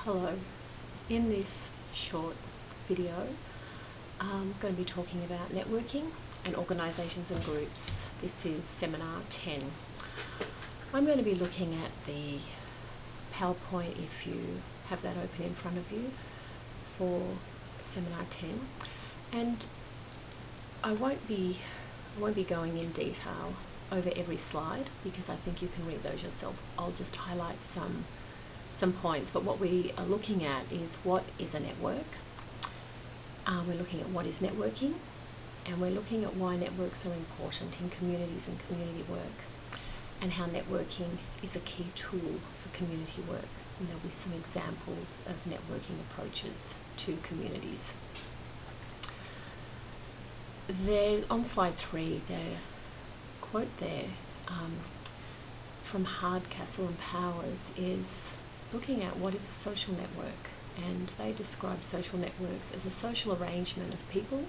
Hello. In this short video, I'm going to be talking about networking and organisations and groups. This is Seminar 10. I'm going to be looking at the PowerPoint, if you have that open in front of you, for Seminar 10. And I won't be going in detail over every slide because I think you can read those yourself. I'll just highlight some points, but what we are looking at is what is a network. We're looking at what is networking, and we're looking at why networks are important in communities and community work, and how networking is a key tool for community work. And there'll be some examples of networking approaches to communities. There, on slide 3, the quote there from Hardcastle and Powers is looking at what is a social network, and they describe social networks as a social arrangement of people,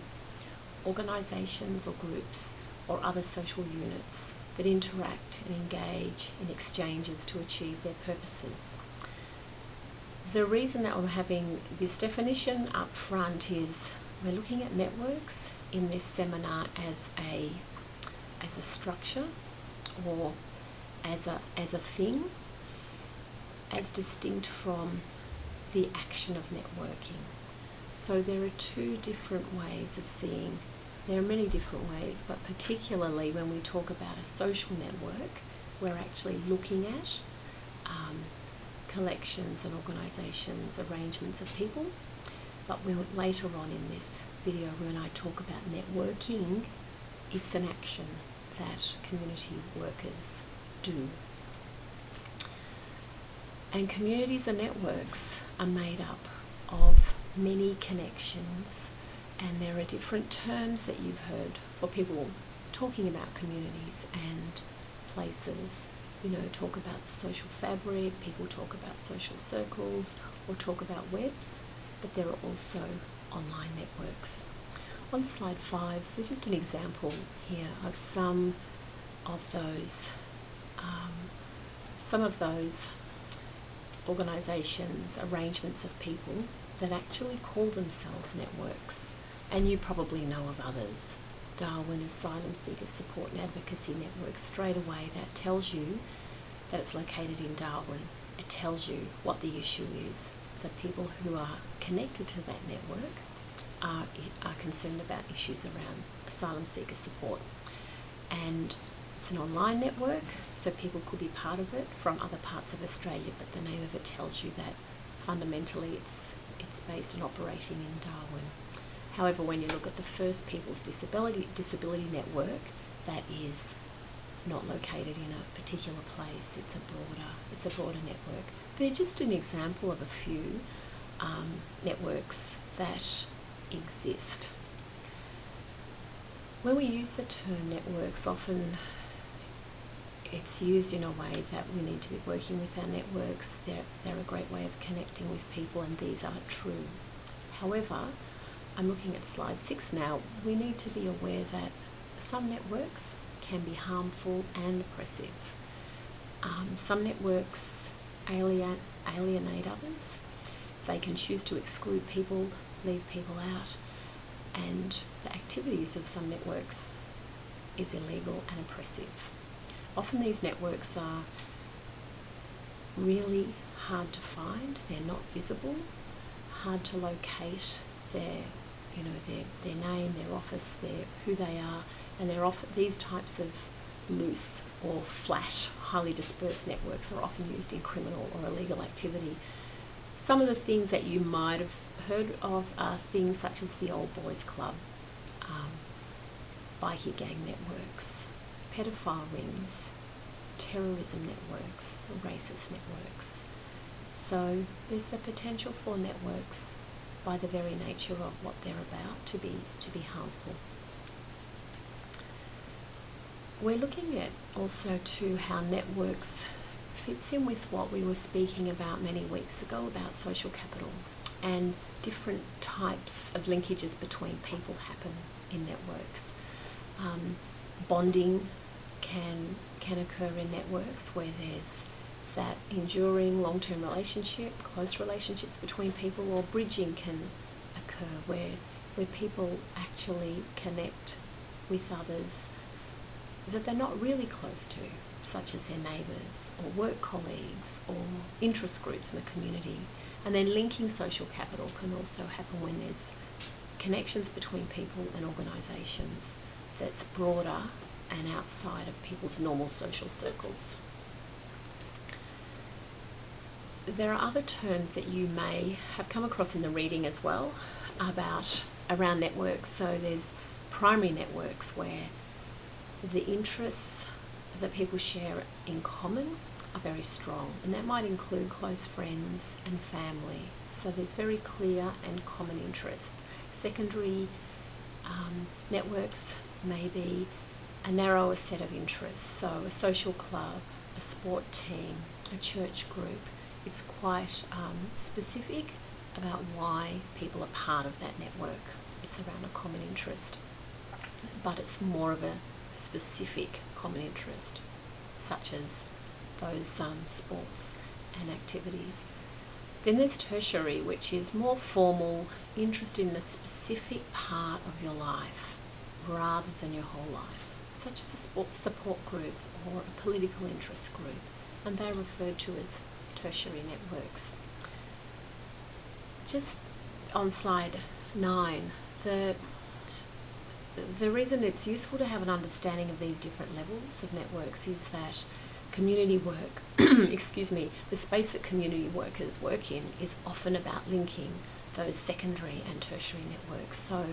organisations or groups or other social units that interact and engage in exchanges to achieve their purposes. The reason that we're having this definition up front is we're looking at networks in this seminar as a structure or as a thing, as distinct from the action of networking. So there are two different ways of seeing. There are many different ways, but particularly when we talk about a social network, we're actually looking at collections and organisations, arrangements of people. But later on in this video, when I talk about networking, it's an action that community workers do. And communities and networks are made up of many connections, and there are different terms that you've heard for people talking about communities and places. You know, talk about the social fabric, people talk about social circles, or talk about webs, but there are also online networks. On slide 5, there's just an example here of some of those organisations, arrangements of people that actually call themselves networks. And you probably know of others. Darwin Asylum Seeker Support and Advocacy Network. Straight away that tells you that it's located in Darwin. It tells you what the issue is. The people who are connected to that network are concerned about issues around asylum seeker support. And it's an online network, so people could be part of it from other parts of Australia, but the name of it tells you that fundamentally it's based and operating in Darwin. However, when you look at the First Peoples Disability Network, that is not located in a particular place. It's a broader network. They're just an example of a few networks that exist. When we use the term networks, often it's used in a way that we need to be working with our networks. They're a great way of connecting with people, and these are true. However, I'm looking at slide 6 now. We need to be aware that some networks can be harmful and oppressive. Some networks alienate others. They can choose to exclude people, leave people out, and the activities of some networks is illegal and oppressive. Often these networks are really hard to find. They're not visible, hard to locate their name, their office, who they are, and these types of loose or flat, highly dispersed networks are often used in criminal or illegal activity. Some of the things that you might have heard of are things such as the Old Boys Club, bikie gang networks, pedophile rings, terrorism networks, racist networks. So there's the potential for networks, by the very nature of what they're about, to be harmful. We're looking at also too how networks fits in with what we were speaking about many weeks ago about social capital, and different types of linkages between people happen in networks. Bonding can occur in networks where there's that enduring long-term relationship, close relationships between people, or bridging can occur where people actually connect with others that they're not really close to, such as their neighbours or work colleagues or interest groups in the community. And then linking social capital can also happen when there's connections between people and organisations that's broader and outside of people's normal social circles. There are other terms that you may have come across in the reading as well around networks. So there's primary networks where the interests that people share in common are very strong, and that might include close friends and family. So there's very clear and common interests. Secondary networks may be a narrower set of interests, so a social club, a sport team, a church group. It's quite specific about why people are part of that network. It's around a common interest, but it's more of a specific common interest, such as those sports and activities. Then there's tertiary, which is more formal, interested in a specific part of your life rather than your whole life, such as a support group or a political interest group, and they're referred to as tertiary networks. Just on slide 9, the reason it's useful to have an understanding of these different levels of networks is that community work, the space that community workers work in is often about linking those secondary and tertiary networks. So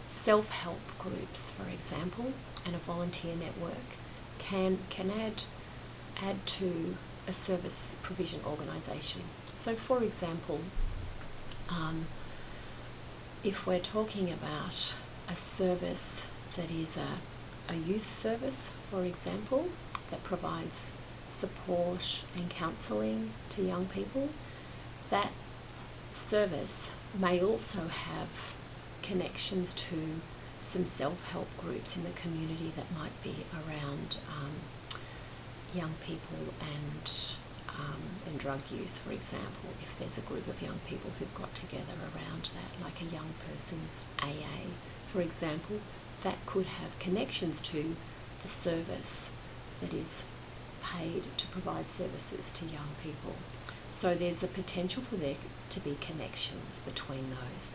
self-help groups, for example, and a volunteer network can add to a service provision organisation. So for example, if we're talking about a service that is a youth service, for example, that provides support and counselling to young people, that service may also have connections to some self-help groups in the community that might be around young people and drug use, for example. If there's a group of young people who've got together around that, like a young person's AA, for example, that could have connections to the service that is paid to provide services to young people. So there's a potential for there to be connections between those.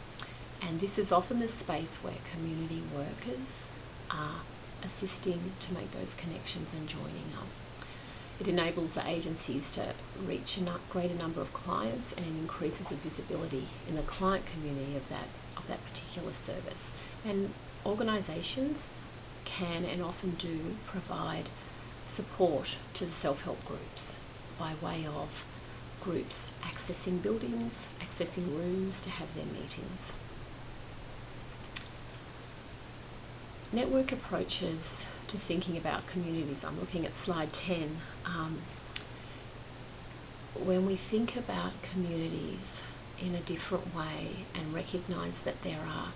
And this is often the space where community workers are assisting to make those connections and joining up. It enables the agencies to reach a greater number of clients, and it increases the visibility in the client community of that particular service. And organisations can and often do provide support to the self-help groups by way of groups accessing buildings, accessing rooms to have their meetings. Network approaches to thinking about communities. I'm looking at slide 10. When we think about communities in a different way and recognise that there are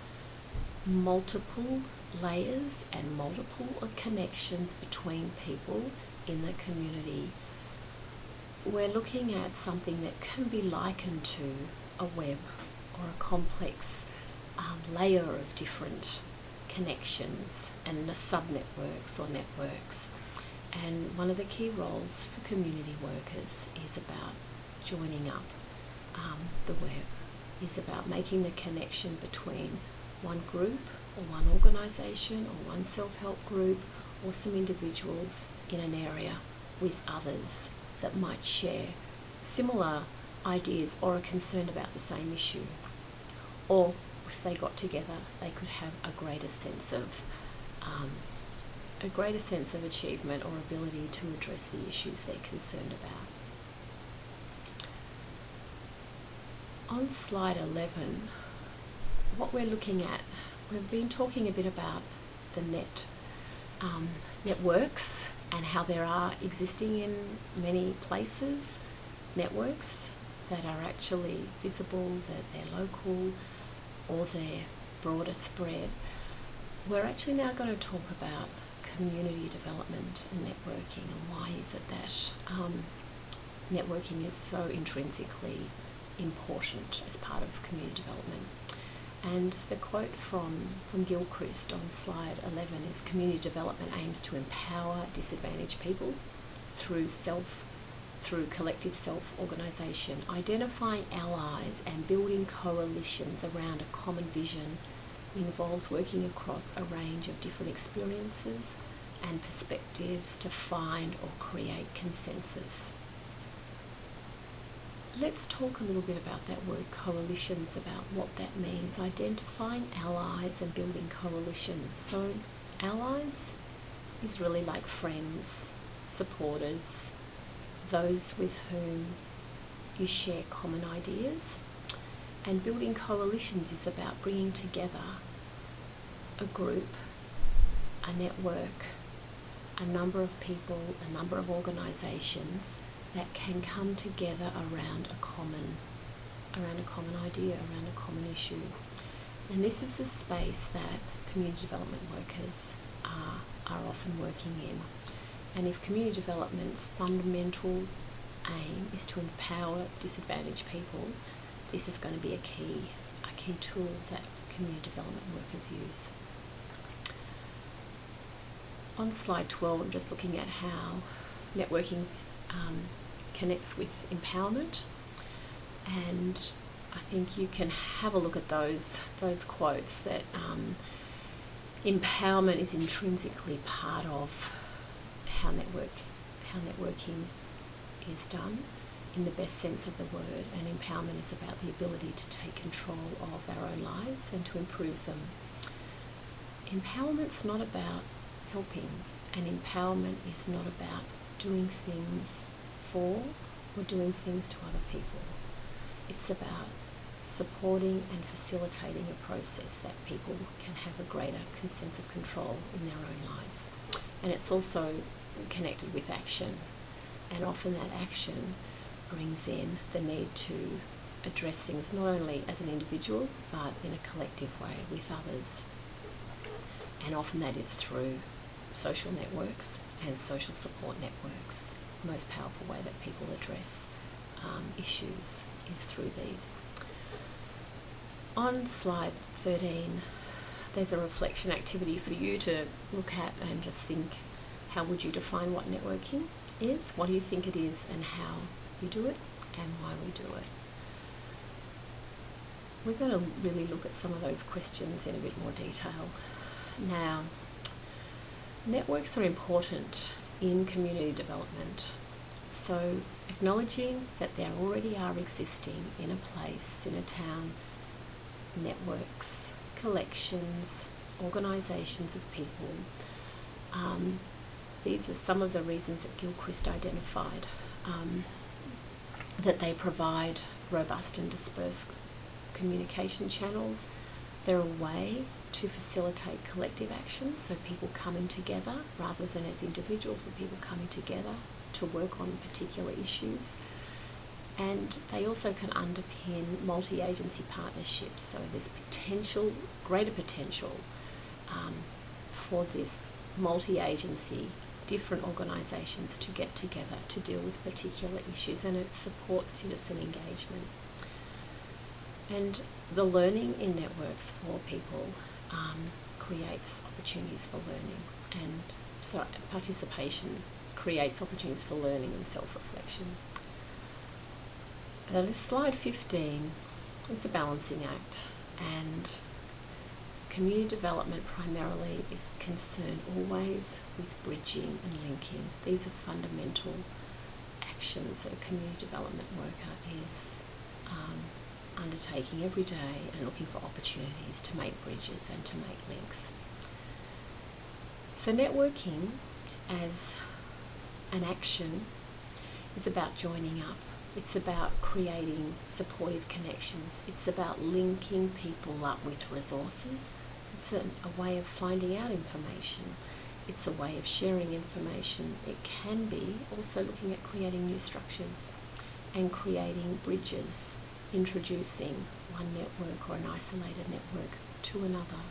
multiple layers and multiple connections between people in the community, we're looking at something that can be likened to a web or a complex layer of different connections and sub-networks or networks. And one of the key roles for community workers is about joining up the web, is about making the connection between one group or one organisation or one self-help group or some individuals in an area with others that might share similar ideas or are concerned about the same issue. Or if they got together, they could have a greater sense of achievement or ability to address the issues they're concerned about. On slide 11, what we're looking at, we've been talking a bit about the networks and how there are existing in many places networks that are actually visible, that they're local, or they're broader spread. We're actually now going to talk about community development and networking, and why is it that networking is so intrinsically important as part of community development. And the quote from Gilchrist on slide 11 is, "Community development aims to empower disadvantaged people through collective self-organisation, identifying allies and building coalitions around a common vision involves working across a range of different experiences and perspectives to find or create consensus." Let's talk a little bit about that word coalitions, about what that means. Identifying allies and building coalitions. So allies is really like friends, supporters, those with whom you share common ideas. And building coalitions is about bringing together a group, a network, a number of people, a number of organisations that can come together around a common idea, around a common issue. And this is the space that community development workers are often working in. And if community development's fundamental aim is to empower disadvantaged people, this is going to be a key tool that community development workers use. On slide 12, I'm just looking at how networking connects with empowerment, and I think you can have a look at those quotes that empowerment is intrinsically part of how networking is done in the best sense of the word, and empowerment is about the ability to take control of our own lives and to improve them. Empowerment's not about helping, and empowerment is not about doing things for or doing things to other people. It's about supporting and facilitating a process that people can have a greater sense of control in their own lives. And it's also connected with action, and often that action brings in the need to address things not only as an individual but in a collective way with others. And often that is through social networks and social support networks. The most powerful way that people address issues is through these. On slide 13, there's a reflection activity for you to look at and just think, how would you define what networking is? What do you think it is, and how we do it, and why we do it? We're going to really look at some of those questions in a bit more detail. Now, networks are important in community development. So acknowledging that there already are existing in a place, in a town, networks, collections, organisations of people. These are some of the reasons that Gilchrist identified, that they provide robust and dispersed communication channels. They're a way to facilitate collective action, so people coming together rather than as individuals, but people coming together to work on particular issues. And they also can underpin multi-agency partnerships, so there's greater potential for this multi-agency, different organisations to get together to deal with particular issues, and it supports citizen engagement. And the learning in networks for people creates opportunities for learning, and so participation creates opportunities for learning and self-reflection. This slide 15 is a balancing act, and community development primarily is concerned always with bridging and linking. These are fundamental actions that a community development worker is undertaking every day, and looking for opportunities to make bridges and to make links. So networking as an action is about joining up. It's about creating supportive connections. It's about linking people up with resources. It's a way of finding out information. It's a way of sharing information. It can be also looking at creating new structures and creating bridges, introducing one network or an isolated network to another.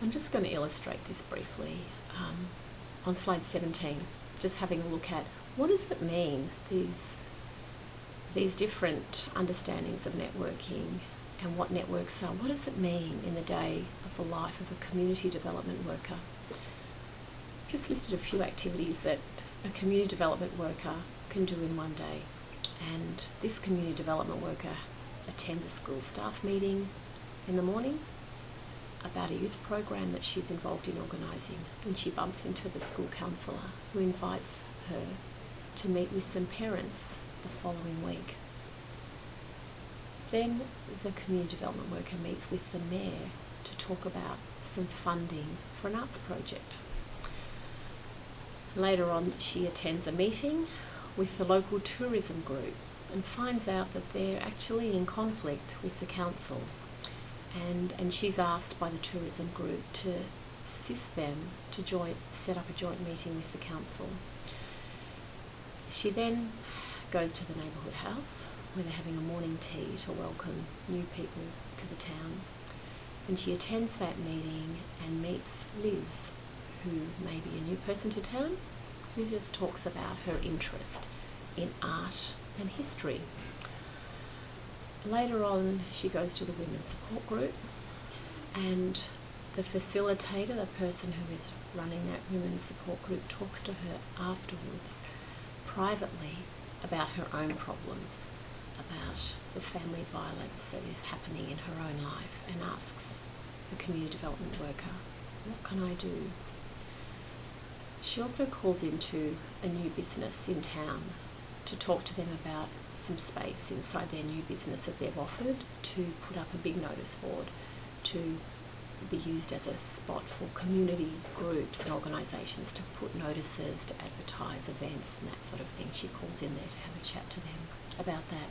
I'm just going to illustrate this briefly on slide 17. just having a look at what does it mean, these different understandings of networking and what networks are. What does it mean in the day of the life of a community development worker? Just listed a few activities that a community development worker can do in one day. And this community development worker attends a school staff meeting in the morning about a youth program that she's involved in organising, and she bumps into the school counsellor who invites her to meet with some parents the following week. Then the community development worker meets with the mayor to talk about some funding for an arts project. Later on, she attends a meeting with the local tourism group and finds out that they're actually in conflict with the council, and she's asked by the tourism group to assist them to set up a joint meeting with the council. She then goes to the neighbourhood house where they're having a morning tea to welcome new people to the town, and she attends that meeting and meets Liz, who may be a new person to town, who just talks about her interest in art and history. Later on, she goes to the women's support group, and the facilitator, the person who is running that women's support group, talks to her afterwards privately about her own problems, about the family violence that is happening in her own life, and asks the community development worker, what can I do? She also calls into a new business in town to talk to them about some space inside their new business that they've offered to put up a big notice board to be used as a spot for community groups and organisations to put notices, to advertise events and that sort of thing. She calls in there to have a chat to them about that.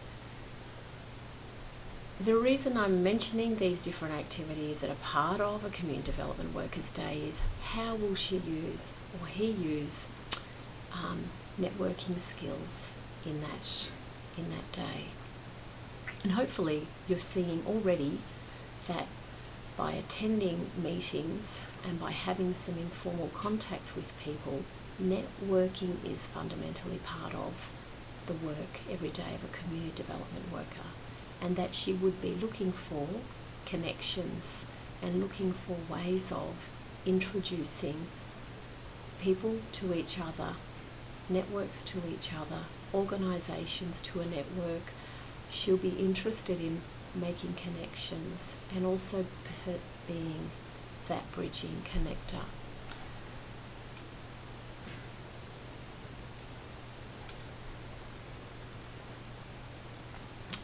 The reason I'm mentioning these different activities that are part of a community development worker's day is how will she use or he use networking skills in that day. And hopefully you're seeing already that by attending meetings and by having some informal contacts with people, networking is fundamentally part of the work every day of a community development worker, and that she would be looking for connections and looking for ways of introducing people to each other, networks to each other, organisations to a network. She'll be interested in making connections and also being that bridging connector.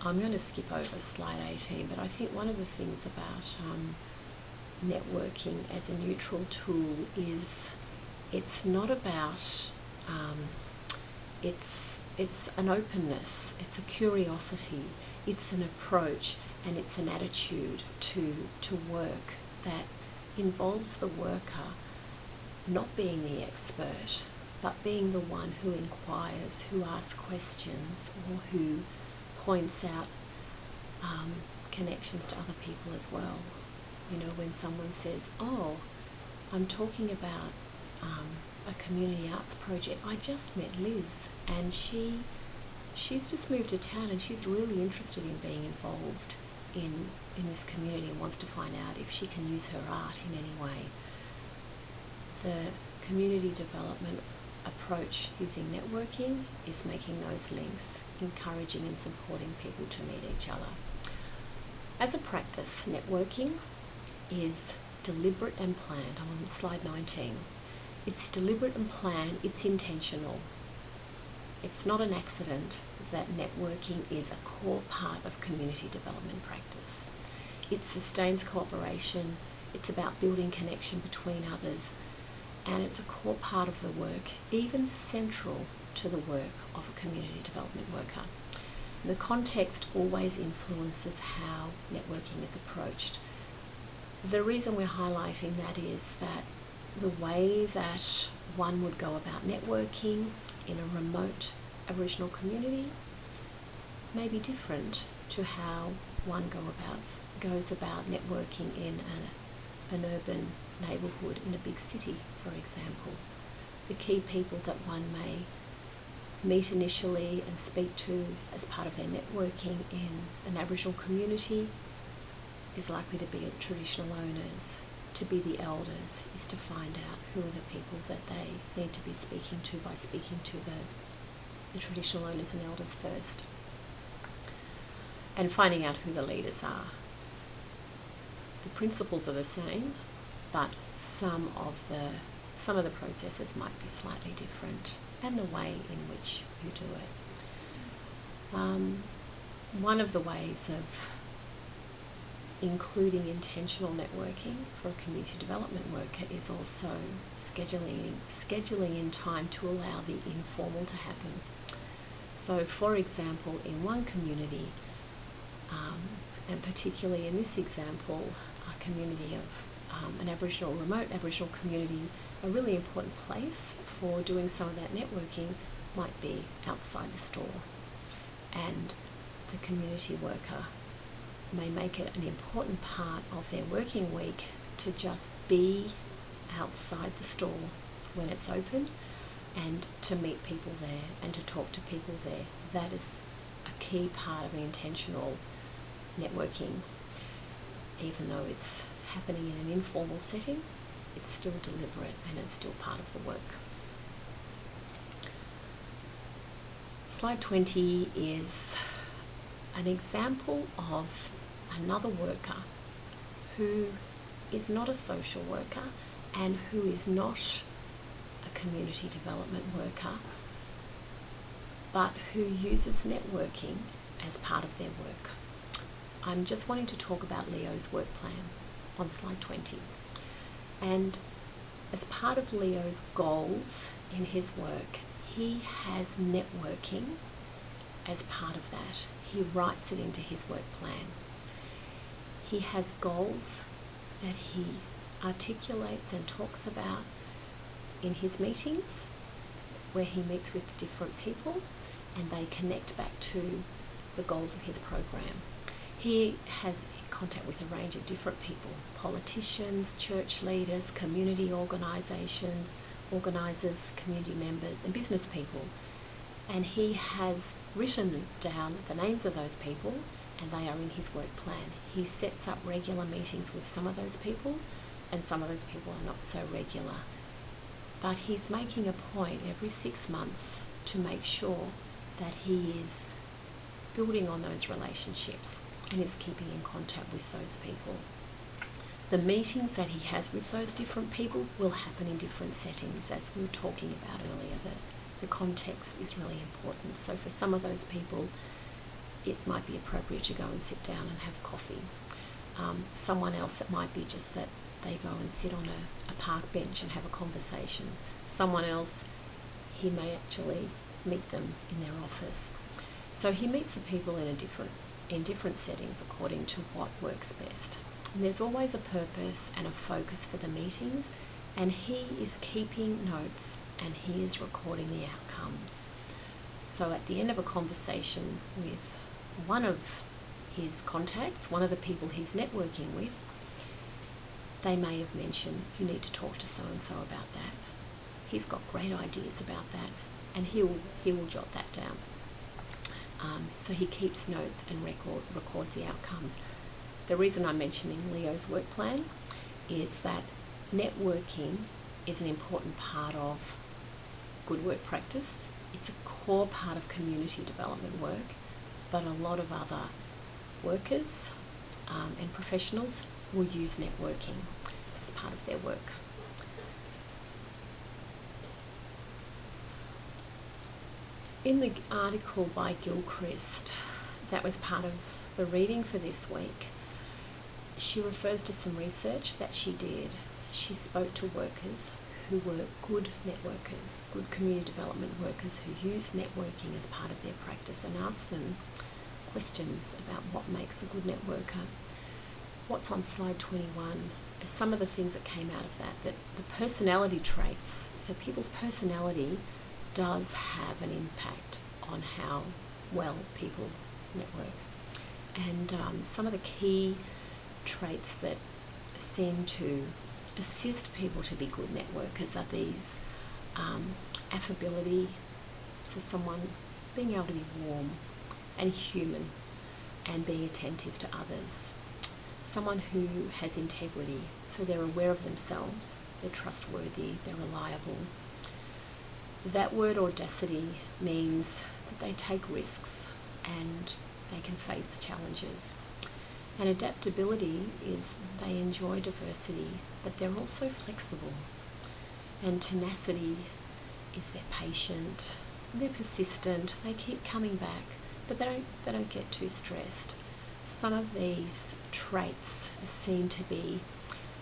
I'm going to skip over slide 18, but I think one of the things about networking as a neutral tool is it's not about it's an openness, it's a curiosity, it's an approach, and it's an attitude to work that involves the worker not being the expert, but being the one who inquires, who asks questions, or who points out connections to other people as well. You know, when someone says, oh, I'm talking about a community arts project, I just met Liz and she's just moved to town and she's really interested in being involved in this community and wants to find out if she can use her art in any way. The community development approach using networking is making those links, encouraging and supporting people to meet each other. As a practice, networking is deliberate and planned. I'm on slide 19. It's deliberate and planned, it's intentional. It's not an accident that networking is a core part of community development practice. It sustains cooperation, it's about building connection between others, and it's a core part of the work, even central to the work of a community development worker. The context always influences how networking is approached. The reason we're highlighting that is that the way that one would go about networking in a remote Aboriginal community may be different to how one goes about networking in an urban neighbourhood in a big city, for example. the key people that one may meet initially and speak to as part of their networking in an Aboriginal community is likely to be the traditional owners. To be the elders is to find out who are the people that they need to be speaking to by speaking to the traditional owners and elders first, and finding out who the leaders are. The principles are the same, but some of the processes might be slightly different, and the way in which you do it. One of the ways of including intentional networking for a community development worker is also scheduling in time to allow the informal to happen. So, for example, in one community, and particularly in this example, a community of an remote Aboriginal community, a really important place for doing some of that networking might be outside the store. And the community worker may make it an important part of their working week to just be outside the store when it's open and to meet people there and to talk to people there. That is a key part of an intentional networking. Even though it's happening in an informal setting, it's still deliberate and it's still part of the work. Slide 20 is an example of another worker who is not a social worker and who is not a community development worker, but who uses networking as part of their work. I'm just wanting to talk about Leo's work plan on slide 20. And as part of Leo's goals in his work, he has networking as part of that. He writes it into his work plan. He has goals that he articulates and talks about in his meetings, where he meets with different people and they connect back to the goals of his program. He has contact with a range of different people: politicians, church leaders, community organisations, organisers, community members and business people. And he has written down the names of those people and they are in his work plan. He sets up regular meetings with some of those people and some of those people are not so regular. But he's making a point every 6 months to make sure that he is building on those relationships and is keeping in contact with those people. The meetings that he has with those different people will happen in different settings, as we were talking about earlier. The context is really important. So for some of those people, it might be appropriate to go and sit down and have coffee. Someone else, it might be just that they go and sit on a park bench and have a conversation. Someone else, he may actually meet them in their office. So he meets the people in different settings according to what works best. And there's always a purpose and a focus for the meetings, and he is keeping notes and he is recording the outcomes. So at the end of a conversation with one of his contacts, one of the people he's networking with, they may have mentioned, you need to talk to so-and-so about that. He's got great ideas about that, and he will jot that down. So he keeps notes and records the outcomes. The reason I'm mentioning Leo's work plan is that networking is an important part of good work practice. It's a core part of community development work, but a lot of other workers and professionals will use networking as part of their work. In the article by Gilchrist, that was part of the reading for this week, she refers to some research that she did. She spoke to workers who were good networkers, good community development workers who use networking as part of their practice, and asked them questions about what makes a good networker. What's on slide 21 is some of the things that came out of that the personality traits, so people's personality does have an impact on how well people network. And some of the key traits that seem to assist people to be good networkers are these affability, so someone being able to be warm and human and being attentive to others. Someone who has integrity, so they're aware of themselves, they're trustworthy, they're reliable. That word audacity means that they take risks and they can face challenges. And adaptability is they enjoy diversity, but they're also flexible. And tenacity is they're patient, they're persistent, they keep coming back, but they don't get too stressed. Some of these traits are seen to be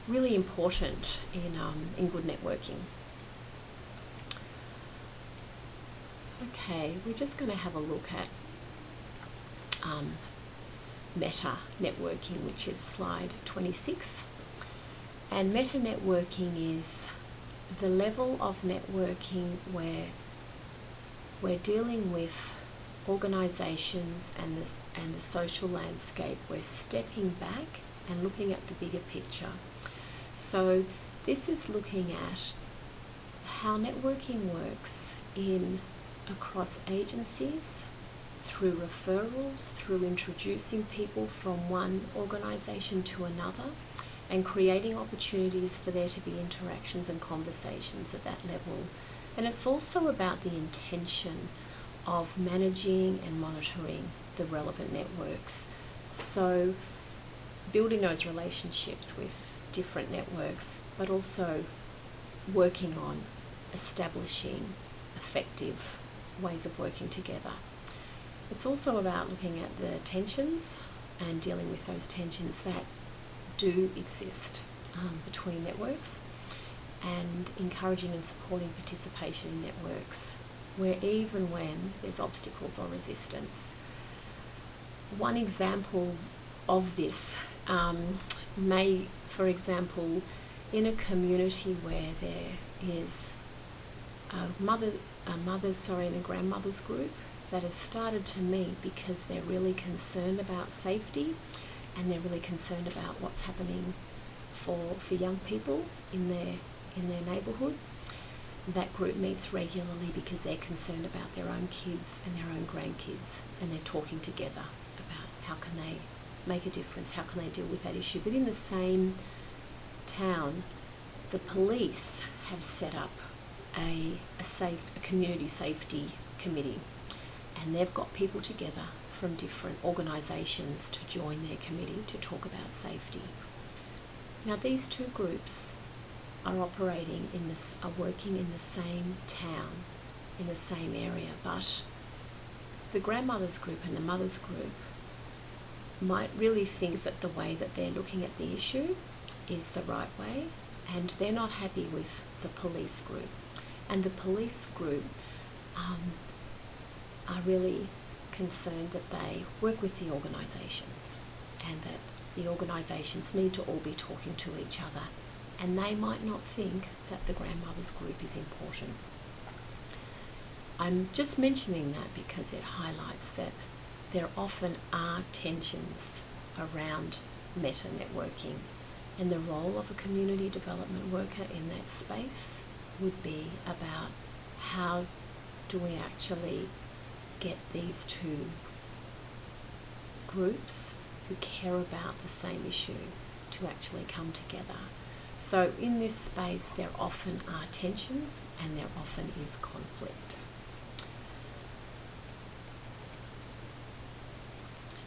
really important in good networking. Okay, we're just going to have a look at meta networking, which is slide 26. And meta networking is the level of networking where we're dealing with organisations and the social landscape. We're stepping back and looking at the bigger picture. So this is looking at how networking works across agencies, through referrals, through introducing people from one organisation to another, and creating opportunities for there to be interactions and conversations at that level. And it's also about the intention of managing and monitoring the relevant networks. So building those relationships with different networks, but also working on establishing effective ways of working together. It's also about looking at the tensions and dealing with those tensions that do exist between networks, and encouraging and supporting participation in networks where even when there's obstacles or resistance. One example of this may, for example, in a community where there is a mothers and a grandmothers group that has started to meet because they're really concerned about safety and they're really concerned about what's happening for young people in their neighbourhood. That group meets regularly because they're concerned about their own kids and their own grandkids, and they're talking together about how can they make a difference, how can they deal with that issue. But in the same town, the police have set up a community safety committee, and they've got people together from different organisations to join their committee to talk about safety. Now these two groups are working in the same town, in the same area, but the grandmothers group and the mothers group might really think that the way that they're looking at the issue is the right way, and they're not happy with the police group. And the police group are really concerned that they work with the organisations and that the organisations need to all be talking to each other, and they might not think that the grandmothers group is important. I'm just mentioning that because it highlights that there often are tensions around meta networking, and the role of a community development worker in that space would be about how do we actually get these two groups who care about the same issue to actually come together. So in this space there often are tensions and there often is conflict.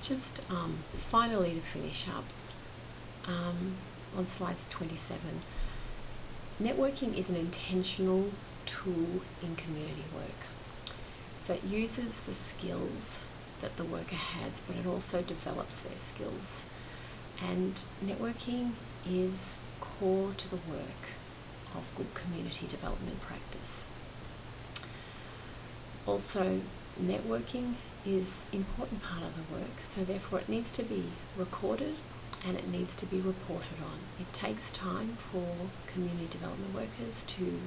Just finally to finish up, on slides 27, networking is an intentional tool in community work. So it uses the skills that the worker has, but it also develops their skills. And networking is core to the work of good community development practice. Also, networking is an important part of the work, so therefore it needs to be recorded and it needs to be reported on. It takes time for community development workers to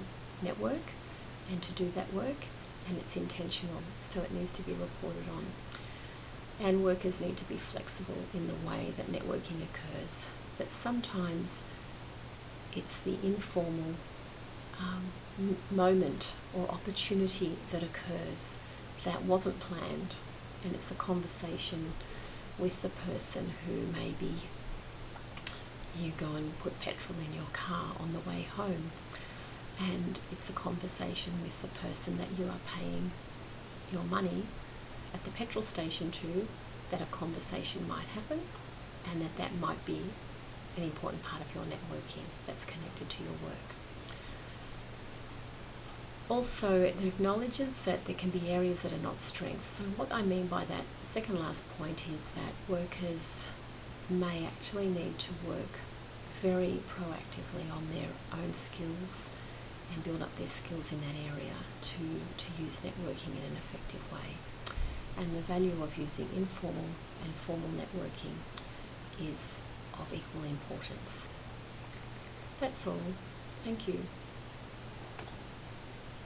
network and to do that work, and it's intentional, so it needs to be reported on. And workers need to be flexible in the way that networking occurs. But sometimes it's the informal moment or opportunity that occurs that wasn't planned, and it's a conversation with the person who maybe you go and put petrol in your car on the way home, and it's a conversation with the person that you are paying your money at the petrol station to, that a conversation might happen, and that might be an important part of your networking that's connected to your work. Also, it acknowledges that there can be areas that are not strengths. So what I mean by that, the second last point, is that workers may actually need to work very proactively on their own skills and build up their skills in that area to use networking in an effective way. And the value of using informal and formal networking is of equal importance. That's all. Thank you.